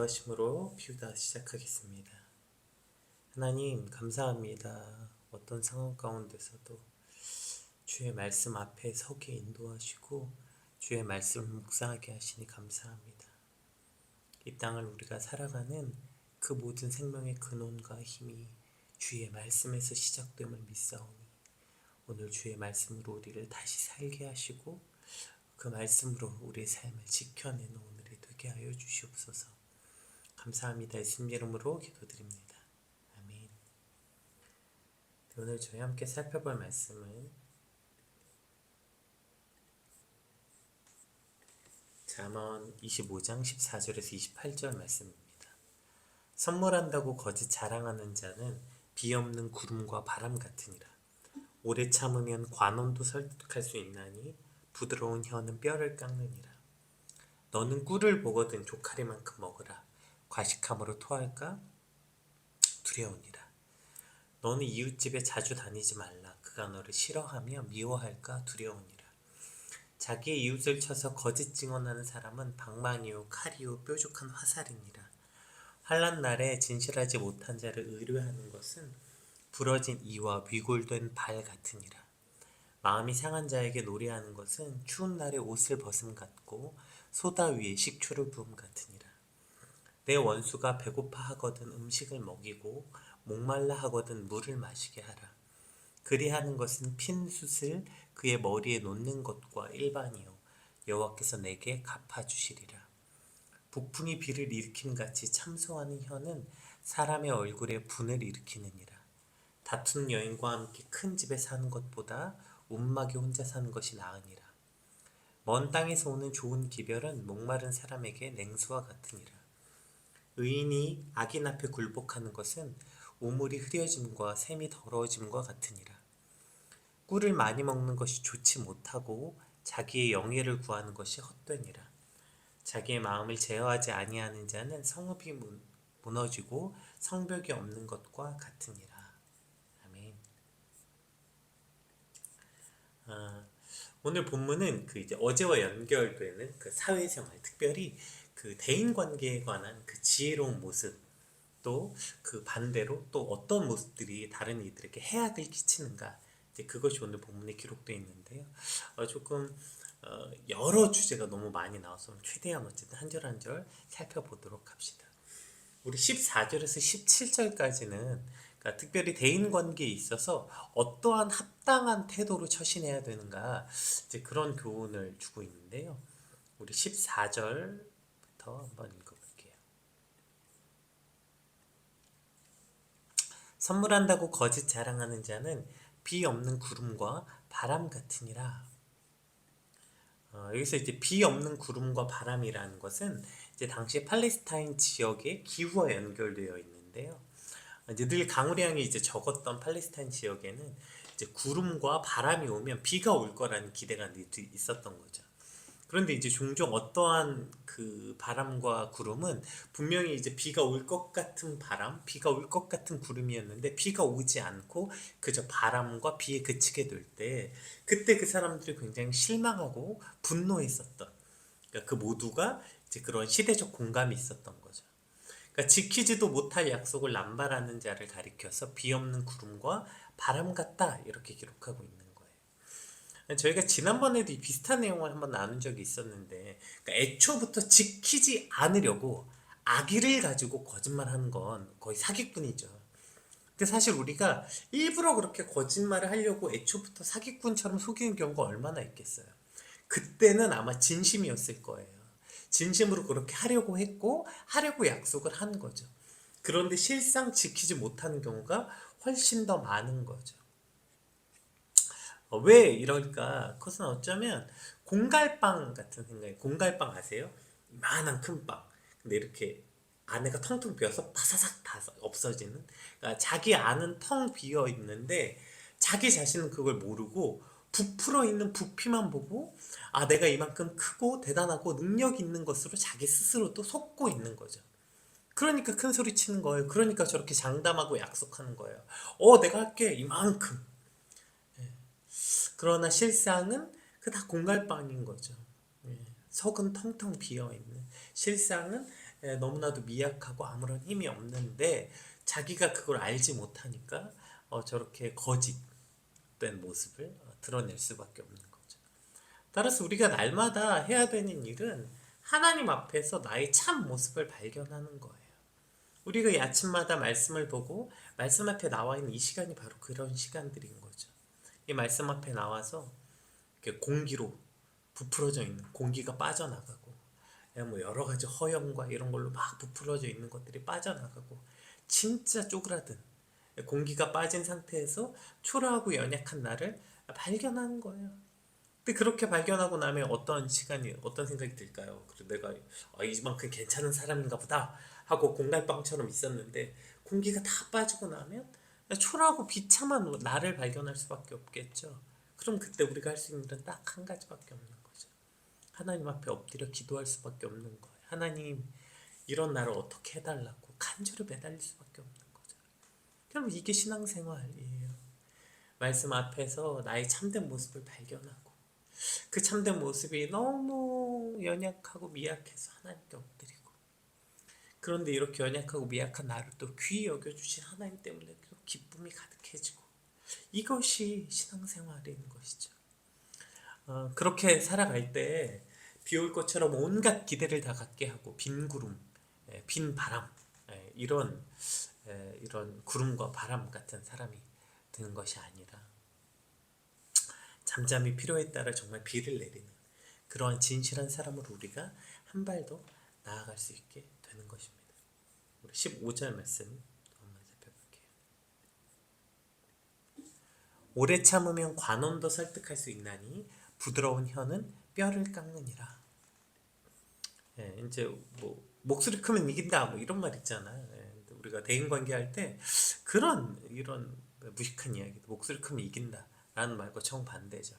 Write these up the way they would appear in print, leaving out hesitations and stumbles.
기도하심으로 비우다 시작하겠습니다. 하나님 감사합니다. 어떤 상황 가운데서도 주의 말씀 앞에 서게 인도하시고 주의 말씀을 묵상하게 하시니 감사합니다. 이 땅을 우리가 살아가는 그 모든 생명의 근원과 힘이 주의 말씀에서 시작됨을 믿사오니 오늘 주의 말씀으로 우리를 다시 살게 하시고 그 말씀으로 우리의 삶을 지켜내는 오늘이 되게 하여 주시옵소서. 감사합니다. 예수님 이름으로 기도드립니다. 아멘. 오늘 저희 함께 살펴볼 말씀은 잠언 25장 14절에서 28절 말씀입니다. 선물한다고 거짓 자랑하는 자는 비 없는 구름과 바람 같으니라. 오래 참으면 관원도 설득할 수 있나니 부드러운 혀는 뼈를 깎느니라. 너는 꿀을 보거든 조카리만큼 먹으라. 과식함으로 토할까 두려우니라. 너는 이웃집에 자주 다니지 말라. 그가 너를 싫어하며 미워할까 두려우니라. 자기의 이웃을 쳐서 거짓 증언하는 사람은 방망이요 칼이요 뾰족한 화살이니라. 환난 날에 진실하지 못한 자를 의뢰하는 것은 부러진 이와 위골된 발 같으니라. 마음이 상한 자에게 노래하는 것은 추운 날에 옷을 벗음 같고 소다 위에 식초를 부음 같으니라. 내 원수가 배고파 하거든 음식을 먹이고 목말라 하거든 물을 마시게 하라. 그리하는 것은 핀 숯을 그의 머리에 놓는 것과 일반이요 여호와께서 내게 갚아주시리라. 북풍이 비를 일으킴같이 참소하는 혀는 사람의 얼굴에 분을 일으키느니라. 다투는 여인과 함께 큰 집에 사는 것보다 움막에 혼자 사는 것이 나으니라. 먼 땅에서 오는 좋은 기별은 목마른 사람에게 냉수와 같으니라. 의인이 악인 앞에 굴복하는 것은 우물이 흐려짐과 샘이 더러워짐과 같으니라. 꿀을 많이 먹는 것이 좋지 못하고 자기의 영예를 구하는 것이 헛되니라. 자기의 마음을 제어하지 아니하는 자는 성읍이 무너지고 성벽이 없는 것과 같으니라. 아멘. 오늘 본문은 이제 어제와 연결되는 그 사회생활, 특별히 그 대인관계에 관한 그 지혜로운 모습, 또 그 반대로 또 어떤 모습들이 다른 이들에게 해악을 끼치는가, 이제 그것이 오늘 본문에 기록되어 있는데요. 조금 여러 주제가 너무 많이 나와서 최대한 어쨌든 한 절 한 절 살펴보도록 합시다. 우리 14절에서 17절까지는 그러니까 특별히 대인관계에 있어서 어떠한 합당한 태도로 처신해야 되는가, 이제 그런 교훈을 주고 있는데요. 우리 14절부터 한번 읽어볼게요. 선물한다고 거짓 자랑하는 자는 비 없는 구름과 바람 같으니라. 여기서 이제 비 없는 구름과 바람이라는 것은 이제 당시 팔레스타인 지역의 기후와 연결되어 있는데요. 이제 늘 강우량이 이제 적었던 팔레스타인 지역에는 이제 구름과 바람이 오면 비가 올 거라는 기대가 있었던 거죠. 그런데 이제 종종 어떠한 그 바람과 구름은 분명히 이제 비가 올 것 같은 바람, 비가 올 것 같은 구름이었는데 비가 오지 않고 그저 바람과 비에 그치게 될 때, 그때 그 사람들이 굉장히 실망하고 분노했었던, 그러니까 그 모두가 이제 그런 시대적 공감이 있었던 거죠. 그러니까 지키지도 못할 약속을 남발하는 자를 가리켜서 비 없는 구름과 바람 같다 이렇게 기록하고 있는 거예요. 저희가 지난번에도 비슷한 내용을 한번 나눈 적이 있었는데, 그러니까 애초부터 지키지 않으려고 악의를 가지고 거짓말하는 건 거의 사기꾼이죠. 근데 사실 우리가 일부러 그렇게 거짓말을 하려고 애초부터 사기꾼처럼 속이는 경우가 얼마나 있겠어요. 그때는 아마 진심이었을 거예요. 진심으로 그렇게 하려고 했고 하려고 약속을 한 거죠. 그런데 실상 지키지 못하는 경우가 훨씬 더 많은 거죠. 왜 이럴까? 그것은 어쩌면 공갈빵 같은 생각이에요. 공갈빵 아세요? 이만한 큰 빵. 근데 이렇게 안에가 텅텅 비어서 파사삭 다 없어지는, 그러니까 자기 안은 텅 비어 있는데 자기 자신은 그걸 모르고 부풀어 있는 부피만 보고, 아 내가 이만큼 크고 대단하고 능력 있는 것으로 자기 스스로 또 속고 있는 거죠. 그러니까 큰 소리 치는 거예요. 그러니까 저렇게 장담하고 약속하는 거예요. 내가 할게 이만큼. 그러나 실상은 그 다 공갈빵인 거죠. 속은 텅텅 비어 있는. 실상은 너무나도 미약하고 아무런 힘이 없는데 자기가 그걸 알지 못하니까 저렇게 거짓된 모습을 드러낼 수밖에 없는 거죠. 따라서 우리가 날마다 해야 되는 일은 하나님 앞에서 나의 참 모습을 발견하는 거예요. 우리가 이 아침마다 말씀을 보고 말씀 앞에 나와 있는 이 시간이 바로 그런 시간들인 거죠. 이 말씀 앞에 나와서 이렇게 공기로 부풀어져 있는 공기가 빠져나가고 뭐 여러 가지 허영과 이런 걸로 막 부풀어져 있는 것들이 빠져나가고 진짜 쪼그라든 공기가 빠진 상태에서 초라하고 연약한 나를 발견하는 거예요. 근데 그렇게 발견하고 나면 어떤 생각이 들까요? 그래서 내가 이만큼 괜찮은 사람인가 보다 하고 공갈빵처럼 있었는데 공기가 다 빠지고 나면 초라하고 비참한 나를 발견할 수밖에 없겠죠. 그럼 그때 우리가 할 수 있는 일은 딱 한 가지밖에 없는 거죠. 하나님 앞에 엎드려 기도할 수밖에 없는 거예요. 하나님, 이런 나를 어떻게 해달라고 간절히 매달릴 수밖에 없는 거죠. 여러분, 이게 신앙생활이에요. 말씀 앞에서 나의 참된 모습을 발견하고 그 참된 모습이 너무 연약하고 미약해서 하나님께 엎드리고, 그런데 이렇게 연약하고 미약한 나를 또 귀히 여겨주신 하나님 때문에 기쁨이 가득해지고, 이것이 신앙생활인 것이죠. 그렇게 살아갈 때 비 올 것처럼 온갖 기대를 다 갖게 하고 빈 구름, 빈 바람, 이런 구름과 바람 같은 사람이 되는 것이 아니라 잠잠히 필요에 따라 정말 비를 내리는 그러한 진실한 사람으로 우리가 한 발 더 나아갈 수 있게 되는 것입니다. 우리 15절 말씀 한번 살펴볼게요. 오래 참으면 관원도 설득할 수 있나니 부드러운 혀는 뼈를 깎느니라. 이제 뭐 목소리 크면 이긴다 뭐 이런 말 있잖아요. 우리가 대인 관계할 때 이런 무식한 이야기, 목소리 크면 이긴다라는 말과 정반대죠.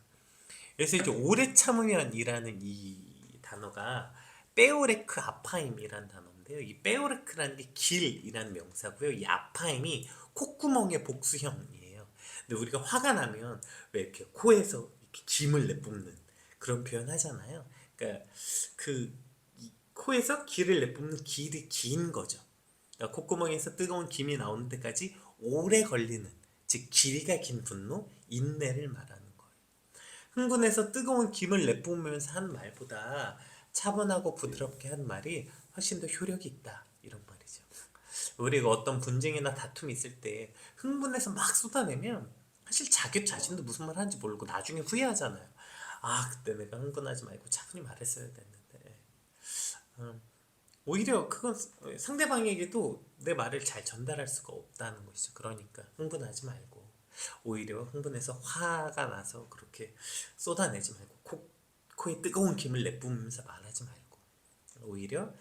그래서 이제 오래 참으면이라는 이 단어가 빼오레크 아파임이라는 단어인데요. 이 빼오레크라는 게 길이라는 명사고요. 이 아파임이 콧구멍의 복수형이에요. 근데 우리가 화가 나면 왜 이렇게 코에서 이렇게 김을 내뿜는 그런 표현 하잖아요. 그러니까 코에서 기를 내뿜는 길이 긴 거죠. 그러니까 콧구멍에서 뜨거운 김이 나오는 데까지 오래 걸리는, 즉 길이가 긴 분노, 인내를 말하는 거예요. 흥분해서 뜨거운 김을 내뿜으면서 한 말보다 차분하고 부드럽게 한 말이 훨씬 더 효력이 있다, 이런 말이죠. 우리가 어떤 분쟁이나 다툼이 있을 때 흥분해서 막 쏟아내면 사실 자기 자신도 무슨 말 하는지 모르고 나중에 후회하잖아요. 그때 내가 흥분하지 말고 차분히 말했어야 됐는데. 오히려 그건 상대방에게도 내 말을 잘 전달할 수가 없다는 것이죠. 그러니까 흥분하지 말고 오히려 흥분해서 화가 나서 그렇게 쏟아내지 말고 코에 뜨거운 김을 내뿜으면서 말하지 말고 오히려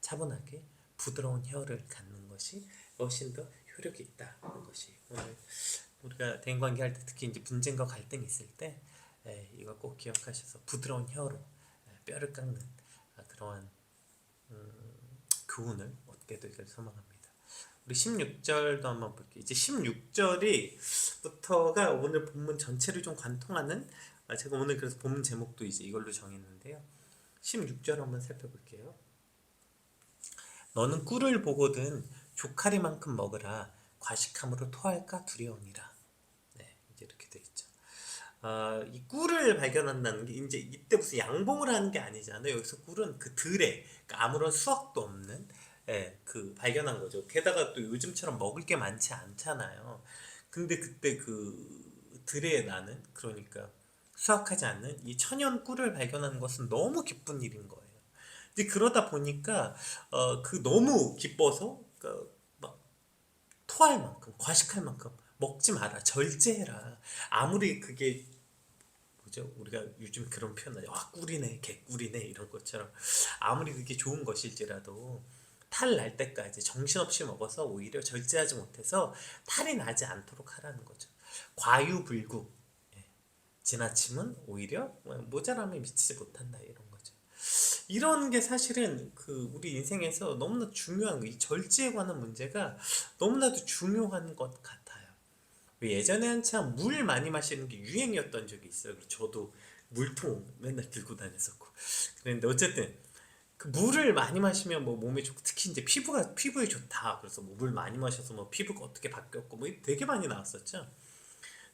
차분하게 부드러운 혀를 갖는 것이 훨씬 더 효력이 있다는 것이, 오늘 우리가 대인관계 할 때 특히 이제 분쟁과 갈등이 있을 때 이거 꼭 기억하셔서 부드러운 혀로 뼈를 깎는 그러한 교훈을 얻게 되기를 소망합니다. 우리 16절도 한번 볼게요. 이제 16절이부터가 오늘 본문 전체를 좀 관통하는, 제가 오늘 그래서 본문 제목도 이제 이걸로 정했는데요. 16절 한번 살펴볼게요. 너는 꿀을 보거든 조카리만큼 먹으라. 과식함으로 토할까 두려우니라. 이제 이렇게 돼 있죠. 이 꿀을 발견한다는 게 이제 이때 무슨 양봉을 하는 게 아니잖아요. 여기서 꿀은 그 들에, 그러니까 아무런 수확도 없는 그 발견한 거죠. 게다가 또 요즘처럼 먹을 게 많지 않잖아요. 근데 그때 그 들에 나는, 그러니까 수확하지 않는 이 천연 꿀을 발견하는 것은 너무 기쁜 일인 거예요. 이제 그러다 보니까 그 너무 기뻐서 막 토할 만큼, 과식할 만큼 먹지 마라, 절제해라. 아무리 그게 뭐죠? 우리가 요즘 그런 표현을 꿀이네, 개꿀이네 이런 것처럼 아무리 그게 좋은 것일지라도 탈 날 때까지 정신없이 먹어서 오히려 절제하지 못해서 탈이 나지 않도록 하라는 거죠. 과유불급, 지나침은 오히려 모자람에 미치지 못한다, 이런 거죠. 이런 게 사실은 그 우리 인생에서 너무나 중요한, 이 절제에 관한 문제가 너무나도 중요한 것 같아요. 예전에 한참 물 많이 마시는 게 유행이었던 적이 있어요. 저도 물통 맨날 들고 다녔었고. 그런데 어쨌든 그 물을 많이 마시면 뭐 몸에 좋고 특히 이제 피부에 좋다. 그래서 뭐 물 많이 마셔서 뭐 피부가 어떻게 바뀌었고 뭐 되게 많이 나왔었죠.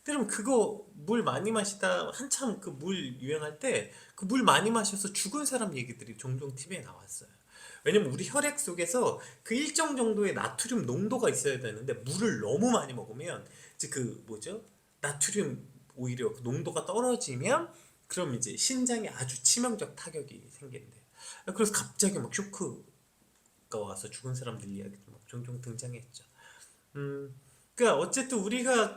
그럼 그거 물 많이 마시다 한참 그 물 유행할 때 그 물 많이 마셔서 죽은 사람 얘기들이 종종 TV에 나왔어요. 왜냐면 우리 혈액 속에서 그 일정 정도의 나트륨 농도가 있어야 되는데 물을 너무 많이 먹으면 이제 그 뭐죠? 나트륨 오히려 그 농도가 떨어지면 그럼 이제 신장에 아주 치명적 타격이 생긴대요. 그래서 갑자기 막 쇼크가 와서 죽은 사람들 이야기도 막 종종 등장했죠. 그러니까 어쨌든 우리가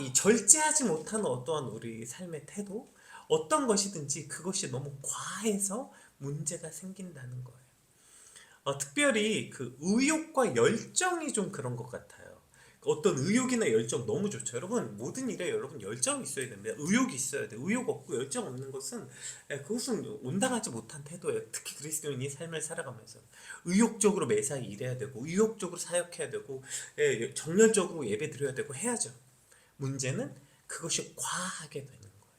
이 절제하지 못하는 어떠한 우리 삶의 태도, 어떤 것이든지 그것이 너무 과해서 문제가 생긴다는 거예요. 특별히 그 의욕과 열정이 좀 그런 것 같아요. 어떤 의욕이나 열정 너무 좋죠. 여러분 모든 일에 여러분 열정이 있어야 됩니다. 의욕이 있어야 돼. 의욕 없고 열정 없는 것은 그것은 온당하지 못한 태도예요. 특히 그리스도인이 삶을 살아가면서 의욕적으로 매사에 일해야 되고 의욕적으로 사역해야 되고 정열적으로 예배 드려야 되고 해야죠. 문제는 그것이 과하게 되는 거예요.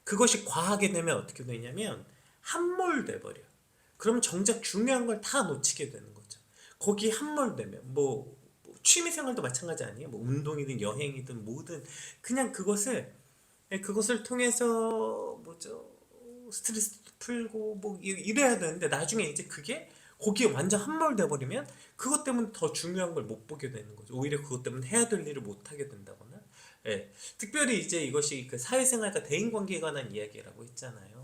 그것이 과하게 되면 어떻게 되냐면 함몰돼 버려. 그럼 정작 중요한 걸 다 놓치게 되는 거죠. 거기에 함몰되면 취미 생활도 마찬가지 아니에요? 뭐 운동이든 여행이든 뭐든 그냥 그것을 통해서 뭐죠? 스트레스도 풀고 뭐 이래야 되는데 나중에 이제 그게 거기에 완전 함몰돼 버리면 그것 때문에 더 중요한 걸 못 보게 되는 거죠. 오히려 그것 때문에 해야 될 일을 못 하게 된다거나. 예. 특별히 이제 이것이 그 사회생활과 대인관계에 관한 이야기라고 했잖아요.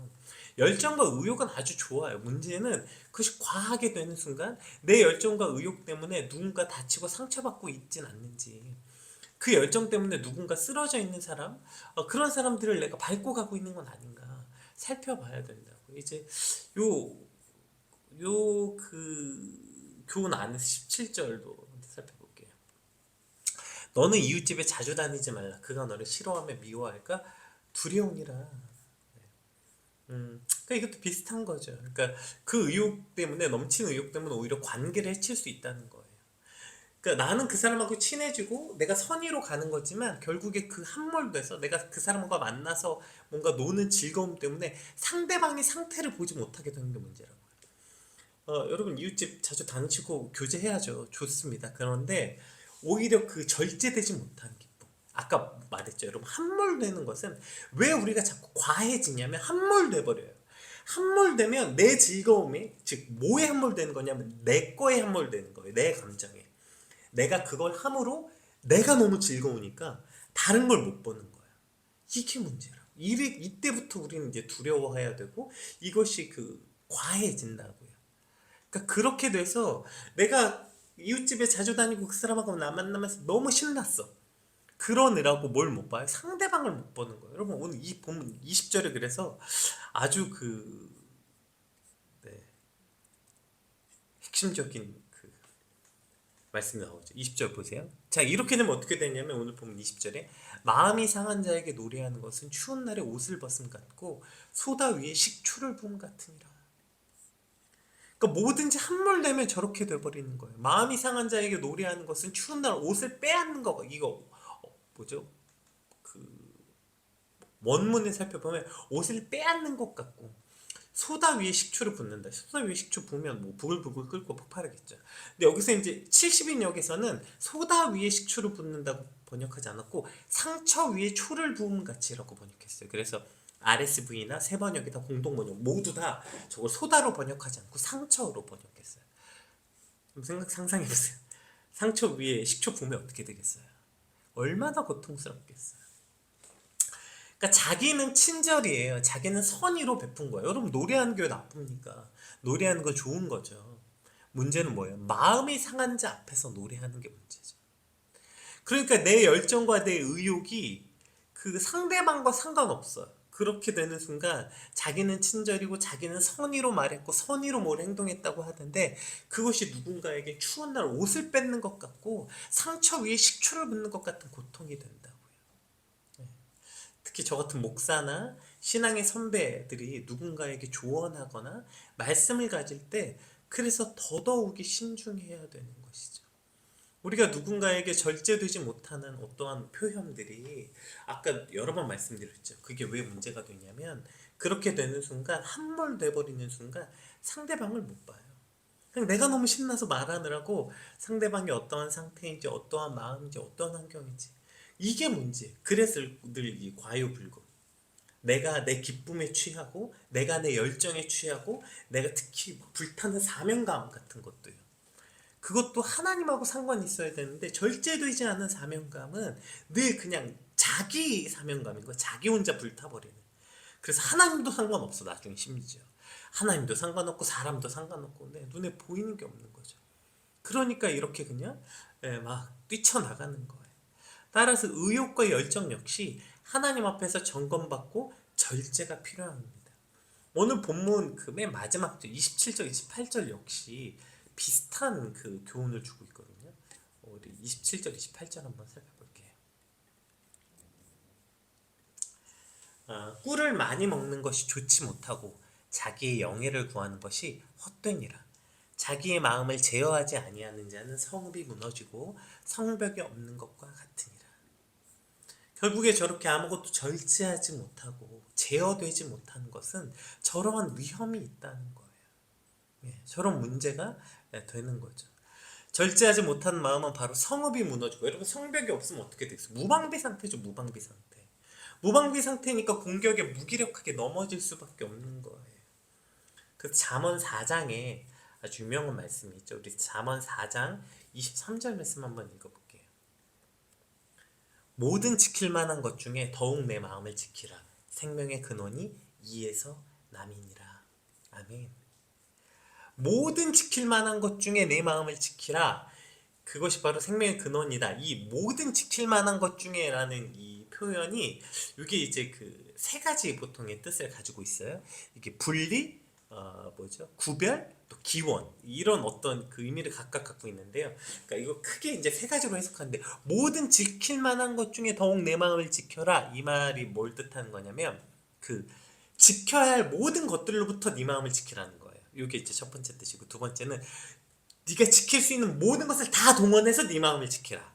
열정과 의욕은 아주 좋아요. 문제는 그것이 과하게 되는 순간 내 열정과 의욕 때문에 누군가 다치고 상처받고 있진 않는지, 그 열정 때문에 누군가 쓰러져 있는 사람, 그런 사람들을 내가 밟고 가고 있는 건 아닌가 살펴봐야 된다고. 이제 교훈 안에서 17절도 살펴볼게요. 너는 이웃집에 자주 다니지 말라. 그가 너를 싫어하며 미워할까 두려우니라. 그러니까 이것도 비슷한 거죠. 그러니까 그 의욕 때문에 넘치는 의욕 때문에 오히려 관계를 해칠 수 있다는 거예요. 그러니까 나는 그 사람하고 친해지고 내가 선의로 가는 거지만 결국에 그 함몰돼서 내가 그 사람과 만나서 뭔가 노는 즐거움 때문에 상대방의 상태를 보지 못하게 되는 게 문제라고. 여러분 이웃집 자주 다니시고 교제해야죠. 좋습니다. 그런데 오히려 그 절제되지 못한 기쁨. 아까 말했죠. 여러분 함몰되는 것은 왜 우리가 자꾸 과해지냐면 함몰돼 버려요. 함몰되면 내 즐거움이 즉 뭐에 함몰되는 거냐면 내 거에 함몰되는 거예요. 내 감정에. 내가 그걸 함으로 내가 너무 즐거우니까 다른 걸 못 보는 거야. 이게 문제라고. 이때부터 우리는 이제 두려워해야 되고 이것이 과해진다고요. 그러니까 그렇게 돼서 내가 이웃집에 자주 다니고 그 사람하고 나 만나면서 너무 신났어. 그러느라고 뭘 못 봐요? 상대방을 못 보는 거예요. 여러분 오늘 이 본문 20절에 그래서 아주 네, 핵심적인 말씀이 나오죠. 20절 보세요. 자, 이렇게 되면 어떻게 되냐면 오늘 보면 20절에 마음이 상한 자에게 노래하는 것은 추운 날에 옷을 벗음 같고 소다 위에 식초를 부음 같으니라. 그러니까 뭐든지 함몰되면 저렇게 돼버리는 거예요. 마음이 상한 자에게 노래하는 것은 추운 날 옷을 빼앗는 거. 이거 뭐죠? 그 원문을 살펴보면 옷을 빼앗는 것 같고 소다 위에 식초를 붓는다. 소다 위에 식초 부으면 뭐 부글부글 끓고 폭발하겠죠. 근데 여기서 이제 70인역에서는 소다 위에 식초를 붓는다고 번역하지 않았고 상처 위에 초를 부음 같이라고 번역했어요. 그래서 RSV나 세 번역이 다 공동 번역 모두 다 저걸 소다로 번역하지 않고 상처로 번역했어요. 상상해보세요. 상처 위에 식초 부으면 어떻게 되겠어요? 얼마나 고통스럽겠어요. 그러니까 자기는 친절이에요. 자기는 선의로 베푼 거예요. 여러분 노래하는 게 왜 나쁩니까? 노래하는 건 좋은 거죠. 문제는 뭐예요? 마음이 상한 자 앞에서 노래하는 게 문제죠. 그러니까 내 열정과 내 의욕이 그 상대방과 상관없어요. 그렇게 되는 순간 자기는 친절이고 자기는 선의로 말했고 선의로 뭘 행동했다고 하던데 그것이 누군가에게 추운 날 옷을 뺏는 것 같고 상처 위에 식초를 붓는 것 같은 고통이 된다고요. 특히 저 같은 목사나 신앙의 선배들이 누군가에게 조언하거나 말씀을 가질 때 그래서 더더욱이 신중해야 되는 것이죠. 우리가 누군가에게 절제되지 못하는 어떠한 표현들이 아까 여러 번 말씀드렸죠. 그게 왜 문제가 되냐면 그렇게 되는 순간 함몰돼 버리는 순간 상대방을 못 봐요. 그냥 내가 너무 신나서 말하느라고 상대방이 어떠한 상태인지 어떠한 마음인지 어떠한 환경인지 이게 문제. 그래서 늘 이 과유불급. 내가 내 기쁨에 취하고 내가 내 열정에 취하고 내가 특히 불타는 사명감 같은 것도요. 그것도 하나님하고 상관이 있어야 되는데 절제되지 않은 사명감은 늘 그냥 자기 사명감인 거야. 자기 혼자 불타버리는. 그래서 하나님도 상관없어 나중에 심지어. 하나님도 상관없고 사람도 상관없고 내 눈에 보이는 게 없는 거죠. 그러니까 이렇게 그냥 막 뛰쳐나가는 거예요. 따라서 의욕과 열정 역시 하나님 앞에서 점검받고 절제가 필요합니다. 오늘 본문 그 맨 마지막 절 27절, 28절 역시 비슷한 그 교훈을 주고 있거든요. 우리 27절, 28절 한번 살펴볼게요. 꿀을 많이 먹는 것이 좋지 못하고 자기의 영예를 구하는 것이 헛되니라. 자기의 마음을 제어하지 아니하는 자는 성읍이 무너지고 성벽이 없는 것과 같으니라. 결국에 저렇게 아무것도 절제하지 못하고 제어되지 못하는 것은 저러한 위험이 있다는 거예요. 저런 문제가 되는 거죠. 절제하지 못한 마음은 바로 성읍이 무너지고, 여러분 성벽이 없으면 어떻게 되겠어요? 무방비 상태죠. 무방비 상태. 무방비 상태니까 공격에 무기력하게 넘어질 수밖에 없는 거예요. 그 잠언 4장에 아주 유명한 말씀이 있죠. 우리 잠언 4장 23절 말씀 한번 읽어볼게요. 모든 지킬 만한 것 중에 더욱 내 마음을 지키라. 생명의 근원이 이에서 남이니라. 아멘. 모든 지킬 만한 것 중에 내 마음을 지키라. 그것이 바로 생명의 근원이다. 이 모든 지킬 만한 것 중에라는 이 표현이 이게 이제 그 세 가지 보통의 뜻을 가지고 있어요. 이게 분리, 구별, 또 기원 이런 어떤 그 의미를 각각 갖고 있는데요. 그러니까 이거 크게 이제 세 가지로 해석하는데 모든 지킬 만한 것 중에 더욱 내 마음을 지켜라. 이 말이 뭘 뜻하는 거냐면 그 지켜야 할 모든 것들로부터 네 마음을 지키라는 거예요. 이게 이제 첫 번째 뜻이고 두 번째는 네가 지킬 수 있는 모든 것을 다 동원해서 네 마음을 지켜라.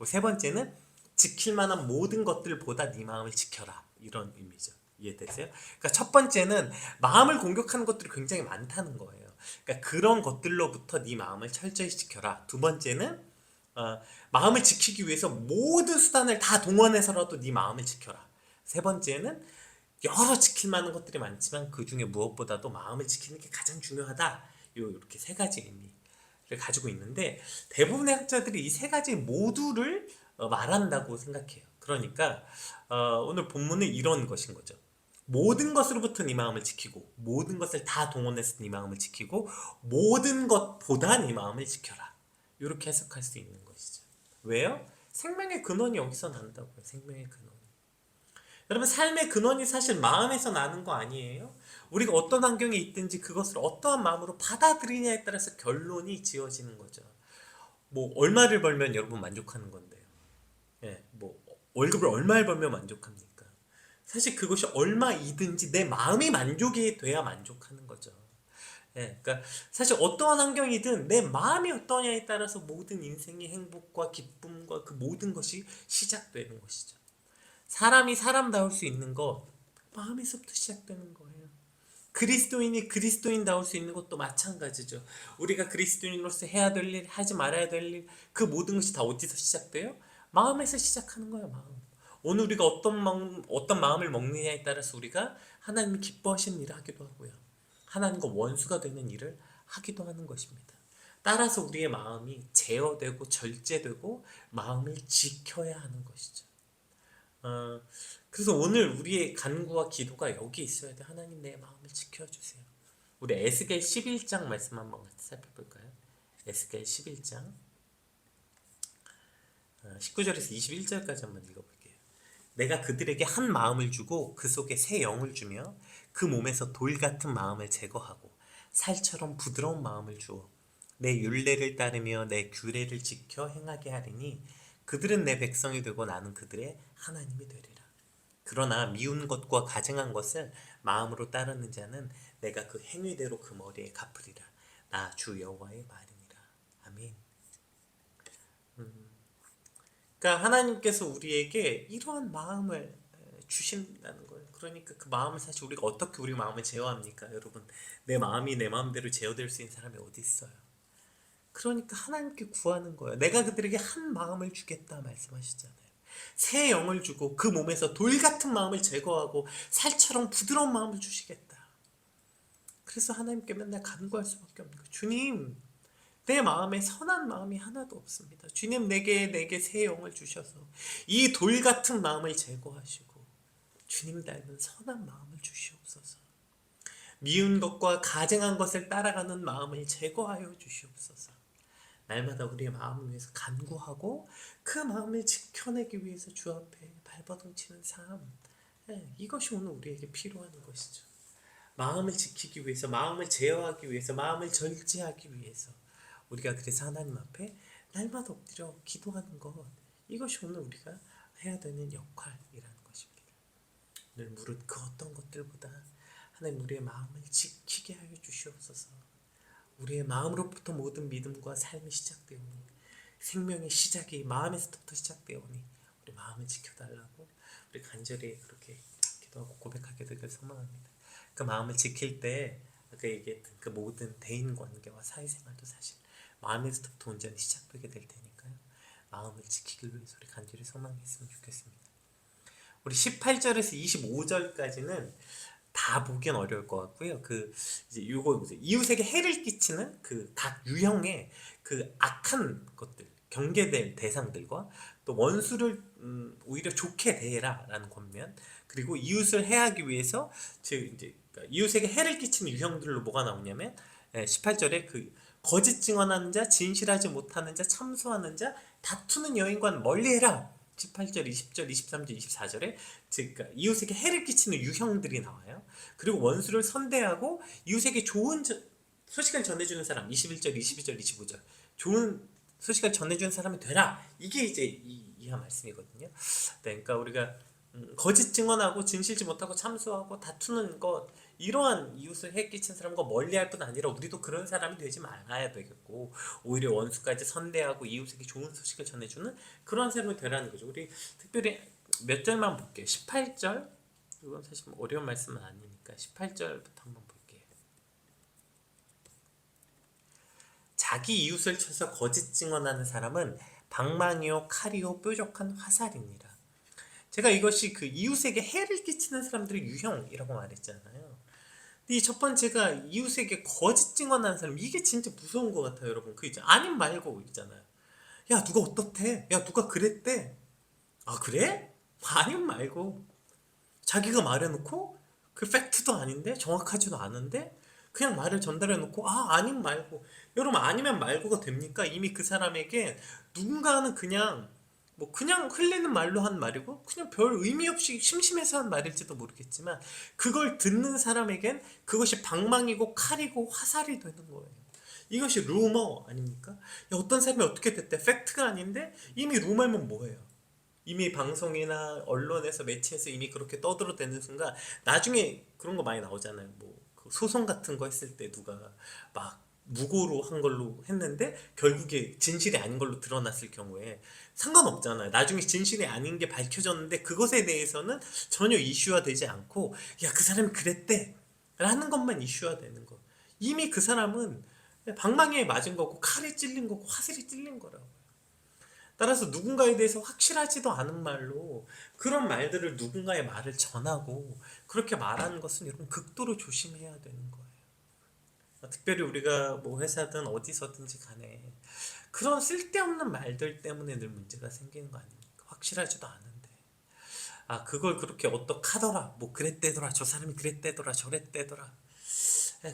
세 번째는 지킬 만한 모든 것들보다 네 마음을 지켜라. 이런 의미죠. 이해되세요? 그러니까 첫 번째는 마음을 공격하는 것들이 굉장히 많다는 거예요. 그러니까 그런 것들로부터 네 마음을 철저히 지켜라. 두 번째는 마음을 지키기 위해서 모든 수단을 다 동원해서라도 네 마음을 지켜라. 세 번째는 여러 지킬 만한 것들이 많지만 그 중에 무엇보다도 마음을 지키는 게 가장 중요하다. 이렇게 세 가지 의미를 가지고 있는데 대부분의 학자들이 이 세 가지 모두를 말한다고 생각해요. 그러니까 오늘 본문은 이런 것인 거죠. 모든 것으로부터 네 마음을 지키고 모든 것을 다 동원해서 네 마음을 지키고 모든 것보다 네 마음을 지켜라. 이렇게 해석할 수 있는 것이죠. 왜요? 생명의 근원이 여기서 난다고요. 생명의 근원. 여러분 삶의 근원이 사실 마음에서 나는 거 아니에요? 우리가 어떤 환경에 있든지 그것을 어떠한 마음으로 받아들이냐에 따라서 결론이 지어지는 거죠. 뭐 얼마를 벌면 여러분 만족하는 건데요. 뭐 월급을 얼마를 벌면 만족합니까? 사실 그것이 얼마이든지 내 마음이 만족이 돼야 만족하는 거죠. 그러니까 사실 어떠한 환경이든 내 마음이 어떠냐에 따라서 모든 인생의 행복과 기쁨과 그 모든 것이 시작되는 것이죠. 사람이 사람다울 수 있는 거 마음에서부터 시작되는 거예요. 그리스도인이 그리스도인다울 수 있는 것도 마찬가지죠. 우리가 그리스도인으로서 해야 될 일, 하지 말아야 될 일, 그 모든 것이 다 어디서 시작돼요? 마음에서 시작하는 거예요. 마음. 오늘 우리가 어떤 마음을 먹느냐에 따라서 우리가 하나님이 기뻐하시는 일을 하기도 하고요. 하나님과 원수가 되는 일을 하기도 하는 것입니다. 따라서 우리의 마음이 제어되고 절제되고 마음을 지켜야 하는 것이죠. 그래서 오늘 우리의 간구와 기도가 여기 있어야 돼. 하나님 내 마음을 지켜주세요. 우리 에스겔 11장 말씀 한번 같이 살펴볼까요? 에스겔 11장 19절에서 21절까지 한번 읽어볼게요. 내가 그들에게 한 마음을 주고 그 속에 새 영을 주며 그 몸에서 돌 같은 마음을 제거하고 살처럼 부드러운 마음을 주어 내 율례를 따르며 내 규례를 지켜 행하게 하리니 그들은 내 백성이 되고 나는 그들의 하나님이 되리라. 그러나 미운 것과 가증한 것을 마음으로 따르는 자는 내가 그 행위대로 그 머리에 갚으리라. 나 주 여호와의 말이니라. 아멘. 그러니까 하나님께서 우리에게 이러한 마음을 주신다는 거예요. 그러니까 그 마음을 사실 우리가 어떻게 우리 마음을 제어합니까, 여러분? 내 마음이 내 마음대로 제어될 수 있는 사람이 어디 있어요? 그러니까 하나님께 구하는 거예요. 내가 그들에게 한 마음을 주겠다 말씀하시잖아요. 새 영을 주고 그 몸에서 돌 같은 마음을 제거하고 살처럼 부드러운 마음을 주시겠다. 그래서 하나님께 맨날 간구할 수밖에 없는 거예요. 주님, 내 마음에 선한 마음이 하나도 없습니다. 주님, 내게 새 영을 주셔서 이 돌 같은 마음을 제거하시고 주님 닮은 선한 마음을 주시옵소서. 미운 것과 가증한 것을 따라가는 마음을 제거하여 주시옵소서. 날마다 우리의 마음을 위해서 간구하고 그 마음을 지켜내기 위해서 주 앞에 발버둥치는 삶, 이것이 오늘 우리에게 필요한 것이죠. 마음을 지키기 위해서, 마음을 제어하기 위해서, 마음을 절제하기 위해서 우리가 그래서 하나님 앞에 날마다 엎드려 기도하는 것, 이것이 오늘 우리가 해야 되는 역할이라는 것입니다. 오늘 무릇 그 어떤 것들보다 하나님 우리의 마음을 지키게 하여 주시옵소서. 우리의 마음으로부터 모든 믿음과 삶이 시작되오니, 생명의 시작이 마음에서부터 시작되오니 우리 마음을 지켜달라고 우리 간절히 그렇게 기도하고 고백하게 되길 소망합니다. 그 마음을 지킬 때 아까 얘기했던 그 모든 대인관계와 사회생활도 사실 마음에서부터 온전히 시작되게 될 테니까요. 마음을 지키기 위해서 우리 간절히 소망했으면 좋겠습니다. 우리 18절에서 25절까지는 다 보기엔 어려울 것 같고요. 그 이제 요거 이웃에게 해를 끼치는 그 각 유형의 그 악한 것들, 경계될 대상들과 또 원수를 오히려 좋게 대해라라는 권면, 그리고 이웃을 해하기 위해서 즉 이제 이웃에게 해를 끼치는 유형들로 뭐가 나오냐면 18절에 그 거짓 증언하는 자, 진실하지 못하는 자, 참소하는 자, 다투는 여인과는 멀리해라. 18절, 20절, 23절, 24절에 즉 이웃에게 해를 끼치는 유형들이 나와요. 그리고 원수를 선대하고 이웃에게 좋은 소식을 전해주는 사람, 21절, 22절, 25절, 좋은 소식을 전해주는 사람이 되라. 이게 이제 이하 말씀이거든요. 그러니까 우리가 거짓 증언하고 진실지 못하고 참소하고 다투는 것, 이러한 이웃을 해 끼친 사람과 멀리할 뿐 아니라 우리도 그런 사람이 되지 말아야 되겠고, 오히려 원수까지 선대하고 이웃에게 좋은 소식을 전해주는 그런 사람이 되라는 거죠. 우리 특별히 몇 절만 볼게요. 18절, 이건 사실 어려운 말씀은 아니니까 18절부터 한번 볼게요. 자기 이웃을 쳐서 거짓 증언하는 사람은 방망이요 칼이요 뾰족한 화살이니라. 제가 이것이 그 이웃에게 해를 끼치는 사람들의 유형이라고 말했잖아요. 이 첫 번째가 이웃에게 거짓 증언하는 사람, 이게 진짜 무서운 것 같아요, 여러분. 그 이제 아님 말고 있잖아요. 야, 누가 어떻대? 야, 누가 그랬대? 아, 그래? 아님 말고 자기가 말해놓고 그 팩트도 아닌데 정확하지도 않은데 그냥 말을 전달해놓고 아님 말고. 여러분, 아니면 말고가 됩니까? 이미 그 사람에게 누군가는 그냥 뭐 그냥 흘리는 말로 한 말이고 그냥 별 의미 없이 심심해서 한 말일지도 모르겠지만 그걸 듣는 사람에겐 그것이 방망이고 칼이고 화살이 되는 거예요. 이것이 루머 아닙니까? 야, 어떤 사람이 어떻게 됐대? 팩트가 아닌데 이미 루머면 뭐예요? 이미 방송이나 언론에서 매체에서 이미 그렇게 떠들어대는 순간 나중에 그런 거 많이 나오잖아요. 뭐그 소송 같은 거 했을 때 누가 막 무고로 한 걸로 했는데 결국에 진실이 아닌 걸로 드러났을 경우에 상관없잖아요. 나중에 진실이 아닌 게 밝혀졌는데 그것에 대해서는 전혀 이슈화 되지 않고 야, 그 사람이 그랬대 라는 것만 이슈화 되는 거. 이미 그 사람은 방망이에 맞은 거고 칼에 찔린 거고 화살이 찔린 거라고. 따라서 누군가에 대해서 확실하지도 않은 말로 그런 말들을 누군가의 말을 전하고 그렇게 말하는 것은 여러분 극도로 조심해야 되는 거예요. 특별히 우리가 뭐 회사든 어디서든지 간에 그런 쓸데없는 말들 때문에 늘 문제가 생기는 거 아닙니까? 확실하지도 않은데 그걸 그렇게 어떡하더라, 뭐 그랬대더라, 저 사람이 그랬대더라, 저랬대더라,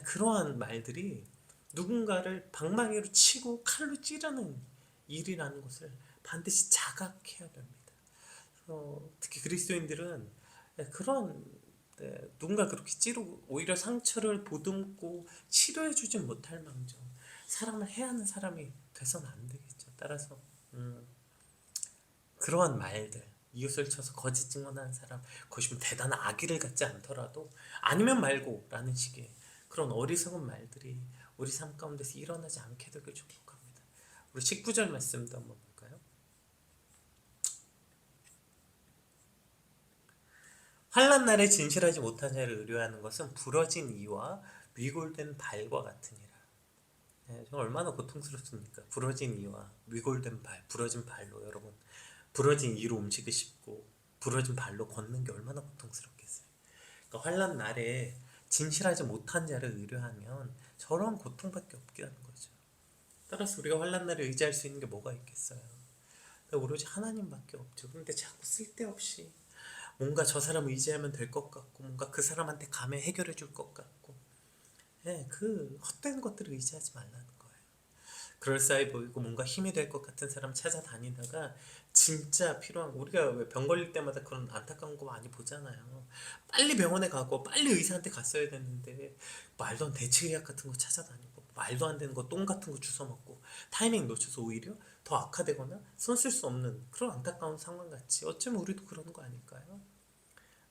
그러한 말들이 누군가를 방망이로 치고 칼로 찌르는 일이라는 것을 반드시 자각해야 됩니다. 특히 그리스도인들은 그런 누군가 그렇게 찌르고 오히려 상처를 보듬고 치료해주지 못할 망정 사람을 해하는 사람이 돼서는 안 되겠죠. 따라서 그러한 말들, 이웃을 쳐서 거짓 증언하는 사람, 그것이 대단한 악의를 갖지 않더라도 아니면 말고 라는 식의 그런 어리석은 말들이 우리 삶 가운데서 일어나지 않게 되길 축복합니다. 우리 19절 말씀도 한번 볼까요? 환난 날에 진실하지 못한 자를 의뢰하는 것은 부러진 이와 위골된 발과 같으니라. 네, 저 얼마나 고통스럽습니까? 부러진 이와 위골된 발, 부러진 발로 여러분 부러진 이로 움직이 씹고 부러진 발로 걷는 게 얼마나 고통스럽겠어요. 그러니까 환난 날에 진실하지 못한 자를 의뢰하면 저런 고통밖에 없게 하는 거죠. 따라서 우리가 환난 날에 의지할 수 있는 게 뭐가 있겠어요? 오로지 하나님밖에 없죠. 그런데 자꾸 쓸데없이 뭔가 저 사람 의지하면 될 것 같고 뭔가 그 사람한테 가면 해결해 줄 것 같고 그 헛된 것들을 의지하지 말라는 거예요. 그럴싸해 보이고 뭔가 힘이 될 것 같은 사람 찾아다니다가 진짜 필요한 우리가 왜 병 걸릴 때마다 그런 안타까운 거 많이 보잖아요. 빨리 병원에 가고 빨리 의사한테 갔어야 되는데 말도 안 대책의학 같은 거 찾아다니고 말도 안 되는 거 똥 같은 거 주워 먹고 타이밍 놓쳐서 오히려 더 악화되거나 손 쓸 수 없는 그런 안타까운 상황 같이 어쩌면 우리도 그러는 거 아닐까요?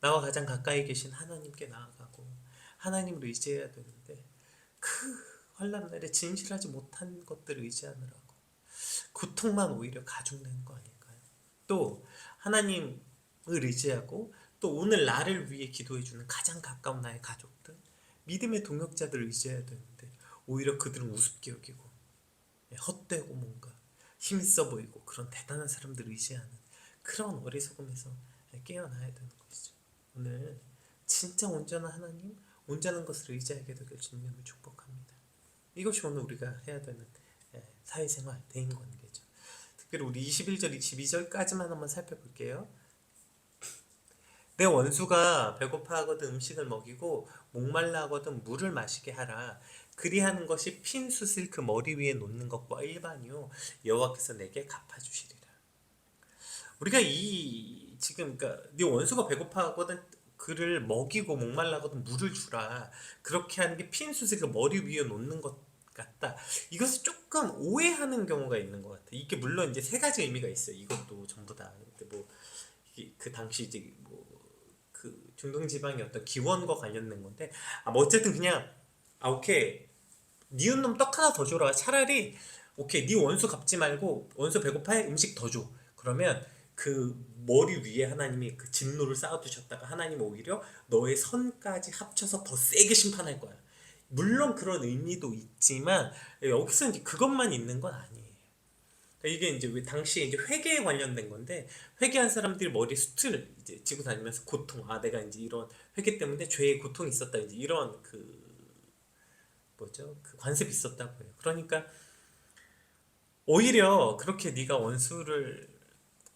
나와 가장 가까이 계신 하나님께 나아가고 하나님을 의지해야 되는데 그 환난 날에 진실하지 못한 것들을 의지하느라고 고통만 오히려 가중되는 거 아닐까요? 또 하나님을 의지하고 또 오늘 나를 위해 기도해주는 가장 가까운 나의 가족들 믿음의 동역자들을 의지해야 되는데 오히려 그들은 우습게 여기고 헛되고 뭔가 힘있어 보이고 그런 대단한 사람들을 의지하는 그런 어리석음에서 깨어나야 되는 것이죠. 오늘 진짜 온전한 하나님, 온전한 것을 의지하게 되길 주님을 축복합니다. 이것이 오늘 우리가 해야 되는 사회생활, 대인관계죠. 특별히 우리 21절, 22절까지만 한번 살펴볼게요. 내 원수가 배고파하거든 음식을 먹이고 목말라 하거든 물을 마시게 하라. 그리하는 것이 핀 숯을 그 머리 위에 놓는 것과 일반이요 여호와께서 내게 갚아주시리라. 우리가 이 지금 그러니까 네 원수가 배고파하거든 그를 먹이고 목말라거든 물을 주라. 그렇게 하는 게 핀 숯을 그 머리 위에 놓는 것 같다. 이것을 조금 오해하는 경우가 있는 것 같아. 이게 물론 이제 세 가지 의미가 있어요. 이것도 전부 다. 근데 뭐 그 당시 이제 뭐 그 중동 지방의 어떤 기원과 관련된 건데 뭐 어쨌든 그냥 오케이 니은 놈 떡 하나 더 줘라. 차라리 오케이 니 원수 갚지 말고 원수 배고파해 음식 더 줘. 그러면 그 머리 위에 하나님이 그 진노를 쌓아두셨다가 하나님 오히려 너의 선까지 합쳐서 더 세게 심판할 거야. 물론 그런 의미도 있지만 여기서 이제 그것만 있는 건 아니에요. 그러니까 이게 이제 왜 당시에 이제 회계에 관련된 건데 회계한 사람들이 머리 숱을 이제 지고 다니면서 고통 내가 이제 이런 회계 때문에 죄의 고통이 있었다 이제 이런 그 뭐죠 그 관습이 있었다고 해요. 그러니까 오히려 그렇게 네가 원수를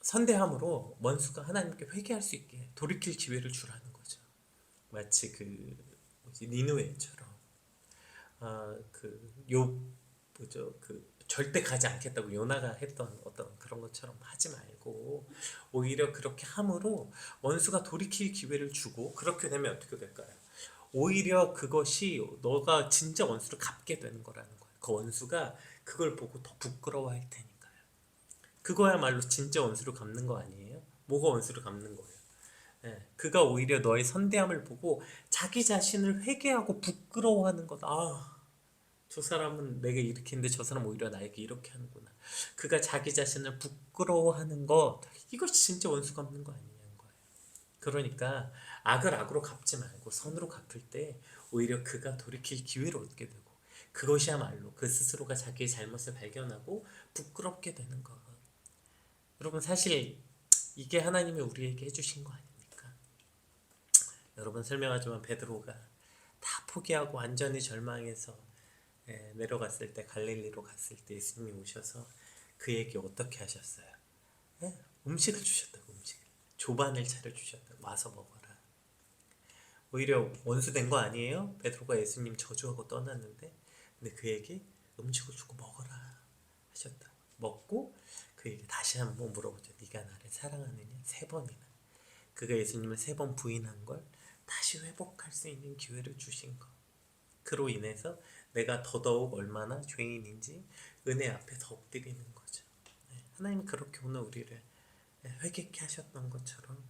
선대함으로 원수가 하나님께 회개할 수 있게 돌이킬 기회를 주라는 거죠. 마치 그 뭐지 니느웨처럼 그요 뭐죠 그 절대 가지 않겠다고 요나가 했던 어떤 그런 것처럼 하지 말고 오히려 그렇게 함으로 원수가 돌이킬 기회를 주고 그렇게 되면 어떻게 될까요? 오히려 그것이 너가 진짜 원수를 갚게 되는 거라는 거예요. 그 원수가 그걸 보고 더 부끄러워할 테니까요. 그거야말로 진짜 원수를 갚는 거 아니에요? 뭐가 원수를 갚는 거예요? 그가 오히려 너의 선대함을 보고 자기 자신을 회개하고 부끄러워하는 것. 저 사람은 내게 이렇게 했는데 저 사람 오히려 나에게 이렇게 하는구나. 그가 자기 자신을 부끄러워하는 것. 이것이 진짜 원수 갚는 거 아니냐는 거예요. 그러니까 악을 악으로 갚지 말고 선으로 갚을 때 오히려 그가 돌이킬 기회를 얻게 되고 그것이야말로 그 스스로가 자기의 잘못을 발견하고 부끄럽게 되는 것. 여러분 사실 이게 하나님이 우리에게 해주신 거 아닙니까? 여러분 설명하지만 베드로가 다 포기하고 완전히 절망해서 내려갔을 때 갈릴리로 갔을 때 예수님이 오셔서 그에게 어떻게 하셨어요? 음식을 주셨다고 음식을 조반을 차려주셨다고 와서 먹어라. 오히려 원수된 거 아니에요? 베드로가 예수님 저주하고 떠났는데 근데 그에게 음식을 주고 먹어라 하셨다. 먹고 그에게 다시 한번 물어보죠. 네가 나를 사랑하느냐? 3번이나. 그가 예수님을 3번 부인한 걸 다시 회복할 수 있는 기회를 주신 것. 그로 인해서 내가 더더욱 얼마나 죄인인지 은혜 앞에 더 엎드리는 거죠. 하나님이 그렇게 오늘 우리를 회개케 하셨던 것처럼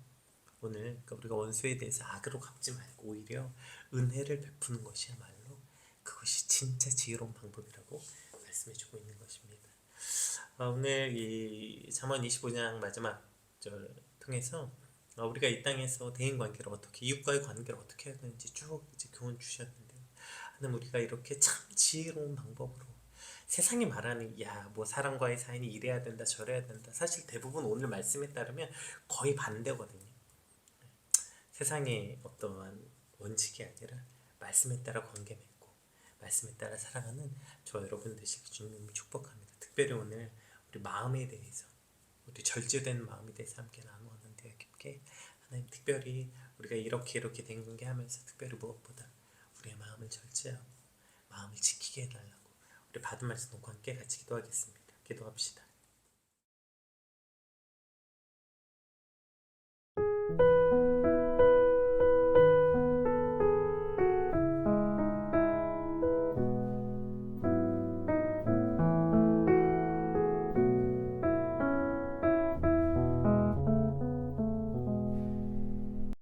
오늘 그러니까 우리가 원수에 대해서 악으로 갚지 말고 오히려 은혜를 베푸는 것이야말로 그것이 진짜 지혜로운 방법이라고 말씀해주고 있는 것입니다. 오늘 이 잠언 25장 마지막 절 통해서 우리가 이 땅에서 대인 관계를 어떻게, 이웃과의 관계를 어떻게 해야 되는지 쭉 이제 교훈 주셨는데요. 하나님, 우리가 이렇게 참 지혜로운 방법으로 세상이 말하는 야 뭐 사람과의 사이는 이래야 된다 저래야 된다, 사실 대부분 오늘 말씀에 따르면 거의 반대거든요. 세상의 어떠한 원칙이 아니라 말씀에 따라 관계 맺고 말씀에 따라 살아가는 저 여러분 되시기 주님을 축복합니다. 특별히 오늘 우리 마음에 대해서, 우리 절제된 마음에 대해서 함께 나누었는데요. 깊게 하나님, 특별히 우리가 이렇게 된 관계 하면서 특별히 무엇보다 우리의 마음을 절제하고 마음을 지키게 해달라고 우리 받은 말씀 놓고 함께 같이 기도하겠습니다. 기도합시다.